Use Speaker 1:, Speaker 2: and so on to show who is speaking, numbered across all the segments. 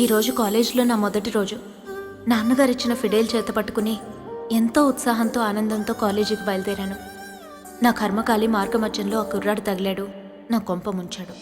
Speaker 1: ఈరోజు కాలేజీలో నా మొదటి రోజు. నాన్నగారు ఇచ్చిన ఫిడేల్ చేత పట్టుకుని ఎంతో ఉత్సాహంతో ఆనందంతో కాలేజీకి బయలుదేరాను. నా కర్మకాలి మార్గమధ్యంలో ఆ కుర్రాడు తగిలాడు, నా కొంప ముంచాడు.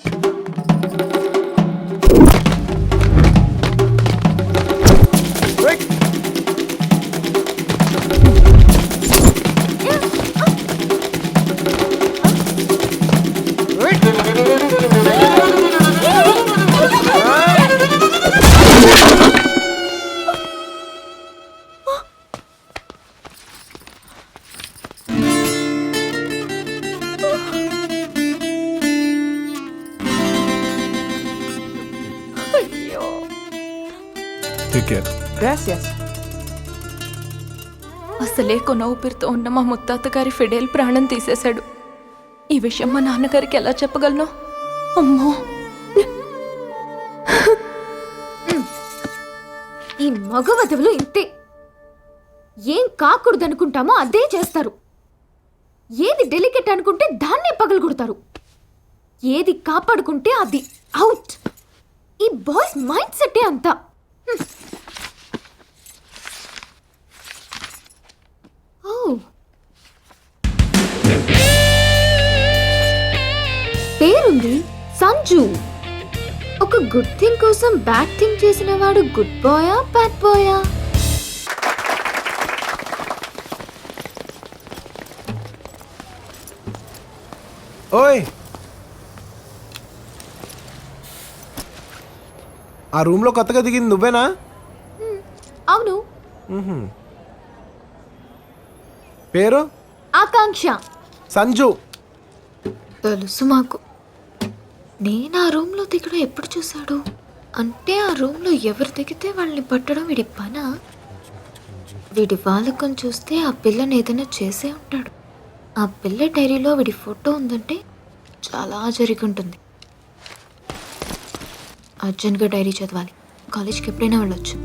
Speaker 2: Take care.
Speaker 3: Gracias.
Speaker 4: అసలే కొన ఊపిరితో ఉన్న మా ముత్తాత గారి ఫిడేల్ ప్రాణం తీసేశాడు. ఈ విషయం మా నాన్నగారికి ఎలా చెప్పగలను? అమ్మో,
Speaker 5: ఈ మగవధవులు ఇంతే. ఏం కాకూడదనుకుంటామో అదే చేస్తారు. ఏది డెలికేట్ అనుకుంటే దాన్నే పగలగొడతారు. ఏది కాపాడుకుంటే అది అవుట్. ఈ బాయ్స్ మైండ్ సెట్టే అంతా. ఓ, పేరుంది సంజు. ఒక గుడ్ థింగ్ కోసం బ్యాడ్ థింగ్ చేసిన వాడు గుడ్ బాయా బ్యాడ్ బాయా?
Speaker 2: ఓయ్, ఆ రూమ్లో కొత్తగా దిగింది నువ్వేనా?
Speaker 5: అవును.
Speaker 2: పేరు?
Speaker 5: ఆకాంక్ష.
Speaker 2: సంజు.
Speaker 5: తెలుసు మాకు. నేను ఆ రూమ్లో దిగడం ఎప్పుడు చూశాడు? అంటే ఆ రూమ్లో ఎవరు దిగితే వాళ్ళని పట్టడం వీడి పనా? వీడి వాళ్ళకం చూస్తే ఆ పిల్లని ఏదైనా చేసే ఉంటాడు. ఆ పిల్ల డైరీలో వీడి ఫోటో ఉందంటే చాలా జరిగి ఉంటుంది. అర్జెంట్గా డైరీ చదవాలి. కాలేజ్కి ఎప్పుడైనా వెళ్ళొచ్చు.